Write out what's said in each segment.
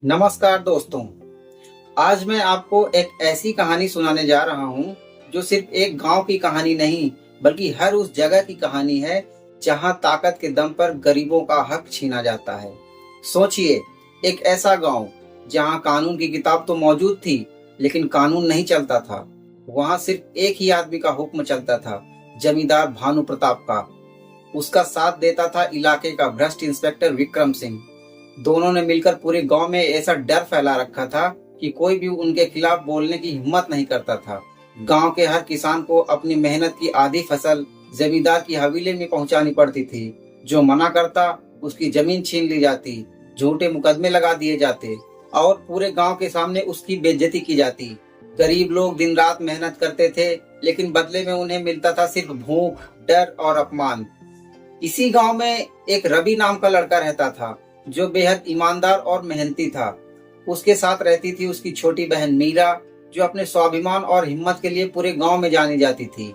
नमस्कार दोस्तों। आज मैं आपको एक ऐसी कहानी सुनाने जा रहा हूँ जो सिर्फ एक गांव की कहानी नहीं बल्कि हर उस जगह की कहानी है जहां ताकत के दम पर गरीबों का हक छीना जाता है। सोचिए, एक ऐसा गांव जहां कानून की किताब तो मौजूद थी लेकिन कानून नहीं चलता था। वहां सिर्फ एक ही आदमी का हुक्म चलता था, जमींदार भानु प्रताप का। उसका साथ देता था इलाके का भ्रष्ट इंस्पेक्टर विक्रम सिंह। दोनों ने मिलकर पूरे गांव में ऐसा डर फैला रखा था कि कोई भी उनके खिलाफ बोलने की हिम्मत नहीं करता था। गांव के हर किसान को अपनी मेहनत की आधी फसल जमींदार की हवेली में पहुंचानी पड़ती थी। जो मना करता उसकी जमीन छीन ली जाती, झूठे मुकदमे लगा दिए जाते और पूरे गांव के सामने उसकी बेइज्जती की जाती। गरीब लोग दिन रात मेहनत करते थे लेकिन बदले में उन्हें मिलता था सिर्फ भूख, डर और अपमान। इसी गांव में एक रवि नाम का लड़का रहता था जो बेहद ईमानदार और मेहनती था। उसके साथ रहती थी उसकी छोटी बहन मीरा, जो अपने स्वाभिमान और हिम्मत के लिए पूरे गांव में जानी जाती थी।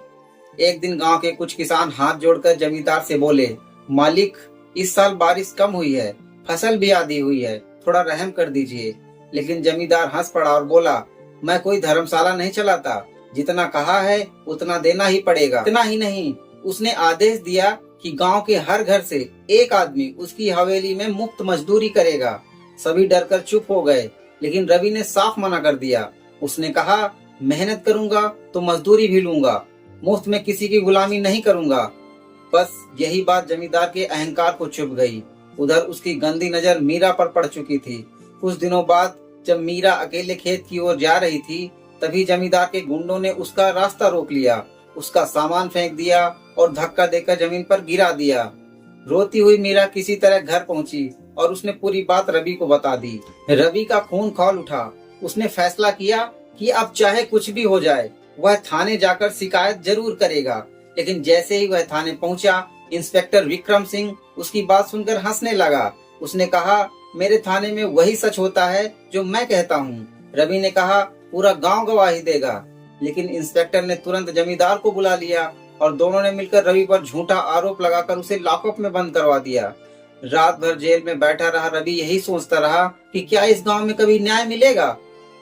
एक दिन गांव के कुछ किसान हाथ जोड़कर जमींदार से बोले, मालिक, इस साल बारिश कम हुई है, फसल भी आधी हुई है, थोड़ा रहम कर दीजिए। लेकिन जमींदार हंस पड़ा और बोला, मैं कोई धर्मशाला नहीं चलाता, जितना कहा है उतना देना ही पड़ेगा। इतना ही नहीं, उसने आदेश दिया कि गांव के हर घर से एक आदमी उसकी हवेली में मुफ्त मजदूरी करेगा। सभी डरकर चुप हो गए, लेकिन रवि ने साफ मना कर दिया। उसने कहा, मेहनत करूंगा तो मजदूरी भी लूंगा, मुफ्त में किसी की गुलामी नहीं करूंगा। बस यही बात जमींदार के अहंकार को चुभ गई। उधर उसकी गंदी नजर मीरा पर पड़ चुकी थी। कुछ दिनों बाद जब मीरा अकेले खेत की ओर जा रही थी, तभी जमींदार के गुंडों ने उसका रास्ता रोक लिया, उसका सामान फेंक दिया और धक्का देकर जमीन पर गिरा दिया। रोती हुई मीरा किसी तरह घर पहुंची और उसने पूरी बात रवि को बता दी। रवि का खून खौल उठा। उसने फैसला किया कि अब चाहे कुछ भी हो जाए वह थाने जाकर शिकायत जरूर करेगा। लेकिन जैसे ही वह थाने पहुंचा, इंस्पेक्टर विक्रम सिंह उसकी बात सुनकर हंसने लगा। उसने कहा, मेरे थाने में वही सच होता है जो मैं कहता हूँ। रवि ने कहा, पूरा गांव गवाही देगा। लेकिन इंस्पेक्टर ने तुरंत जमींदार को बुला लिया और दोनों ने मिलकर रवि पर झूठा आरोप लगाकर उसे लॉकअप में बंद करवा दिया। रात भर जेल में बैठा रहा रवि यही सोचता रहा कि क्या इस गांव में कभी न्याय मिलेगा।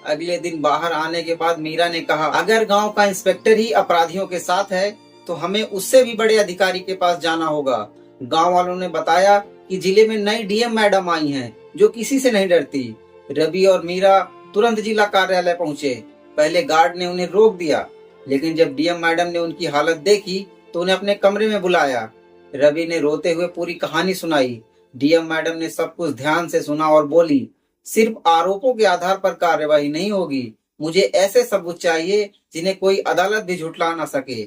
अगले दिन बाहर आने के बाद मीरा ने कहा, अगर गांव का इंस्पेक्टर ही अपराधियों के साथ है तो हमें उससे भी बड़े अधिकारी के पास जाना होगा। गांव वालों ने बताया कि जिले में नई डीएम मैडम आई हैं जो किसी से नहीं डरती। रवि और मीरा तुरंत जिला कार्यालय पहुंचे। पहले गार्ड ने उन्हें रोक दिया, लेकिन जब डीएम मैडम ने उनकी हालत देखी तो उन्हें अपने कमरे में बुलाया। रवि ने रोते हुए पूरी कहानी सुनाई। डीएम मैडम ने सब कुछ ध्यान से सुना और बोली, सिर्फ आरोपों के आधार पर कार्यवाही नहीं होगी, मुझे ऐसे सबूत चाहिए जिन्हें कोई अदालत भी झुठला ना सके।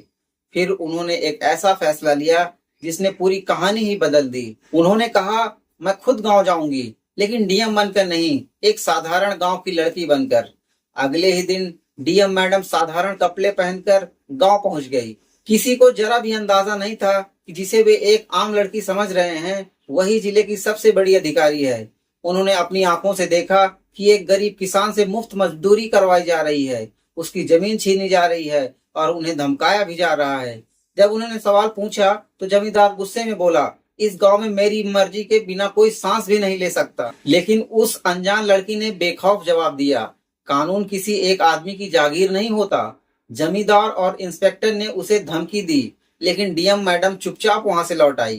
फिर उन्होंने एक ऐसा फैसला लिया जिसने पूरी कहानी ही बदल दी। उन्होंने कहा, मैं खुद गाँव जाऊंगी, लेकिन डीएम बनकर नहीं, एक साधारण गाँव की लड़की बनकर। अगले ही दिन डीएम मैडम साधारण कपड़े पहनकर गांव पहुंच गई। किसी को जरा भी अंदाजा नहीं था कि जिसे वे एक आम लड़की समझ रहे हैं वही जिले की सबसे बड़ी अधिकारी है। उन्होंने अपनी आंखों से देखा कि एक गरीब किसान से मुफ्त मजदूरी करवाई जा रही है, उसकी जमीन छीनी जा रही है और उन्हें धमकाया भी जा रहा है। जब उन्होंने सवाल पूछा तो जमींदार गुस्से में बोला, इस गांव में मेरी मर्जी के बिना कोई सांस भी नहीं ले सकता। लेकिन उस अनजान लड़की ने बेखौफ जवाब दिया, कानून किसी एक आदमी की जागीर नहीं होता। जमींदार और इंस्पेक्टर ने उसे धमकी दी, लेकिन डीएम मैडम चुपचाप वहां से लौट आई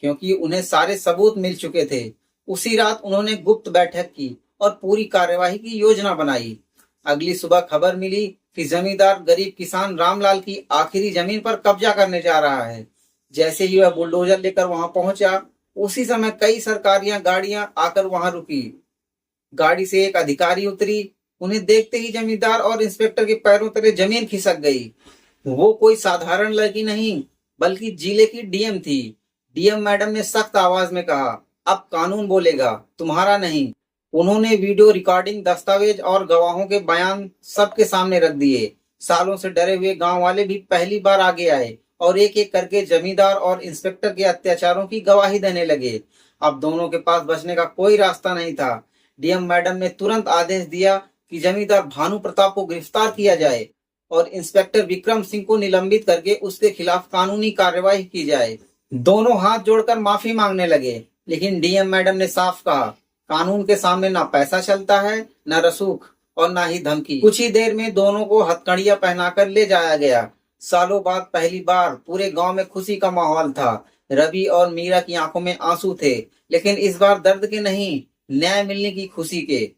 क्योंकि उन्हें सारे सबूत मिल चुके थे। उसी रात उन्होंने गुप्त बैठक की और पूरी कार्यवाही की योजना बनाई। अगली सुबह खबर मिली कि जमींदार गरीब किसान रामलाल की आखिरी जमीन पर कब्जा करने जा रहा है। जैसे ही वह बुलडोजर लेकर वहां पहुंचा, उसी समय कई सरकारी गाड़ियां आकर वहां रुकी। गाड़ी से एक अधिकारी उतरी। उन्हें देखते ही जमींदार और इंस्पेक्टर के पैरों तले जमीन खिसक गई। वो कोई साधारण लड़की नहीं बल्कि जिले की डीएम थी। डीएम मैडम ने सख्त आवाज में कहा, अब कानून बोलेगा, तुम्हारा नहीं। उन्होंने वीडियो रिकॉर्डिंग, दस्तावेज और गवाहों के बयान सबके सामने रख दिए। सालों से डरे हुए गांव वाले भी पहली बार आगे आए और एक एक करके जमींदार और इंस्पेक्टर के अत्याचारों की गवाही देने लगे। अब दोनों के पास बचने का कोई रास्ता नहीं था। डीएम मैडम ने तुरंत आदेश दिया कि जमींदार भानु प्रताप को गिरफ्तार किया जाए और इंस्पेक्टर विक्रम सिंह को निलंबित करके उसके खिलाफ कानूनी कार्यवाही की जाए। दोनों हाथ जोड़कर माफी मांगने लगे, लेकिन डीएम मैडम ने साफ कहा, कानून के सामने ना पैसा चलता है, न रसूख और ना ही धमकी। कुछ ही देर में दोनों को हथकड़ियां पहनाकर ले जाया गया। सालों बाद पहली बार पूरे गांव में खुशी का माहौल था। रवि और मीरा की आंखों में आंसू थे, लेकिन इस बार दर्द के नहीं, न्याय मिलने की खुशी के।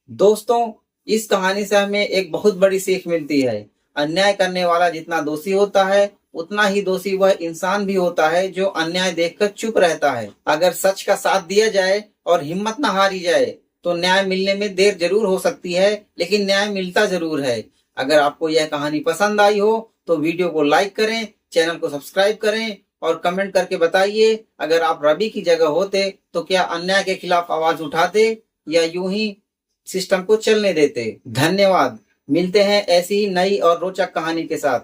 दोस्तों, इस कहानी से हमें एक बहुत बड़ी सीख मिलती है। अन्याय करने वाला जितना दोषी होता है, उतना ही दोषी वह इंसान भी होता है जो अन्याय देखकर चुप रहता है। अगर सच का साथ दिया जाए और हिम्मत न हारी जाए तो न्याय मिलने में देर जरूर हो सकती है, लेकिन न्याय मिलता जरूर है। अगर आपको यह कहानी पसंद आई हो तो वीडियो को लाइक करें, चैनल को सब्सक्राइब करें और कमेंट करके बताइए, अगर आप रवि की जगह होते तो क्या अन्याय के खिलाफ आवाज उठाते या यूं ही सिस्टम को चलने देते। धन्यवाद। मिलते हैं ऐसी ही नई और रोचक कहानी के साथ।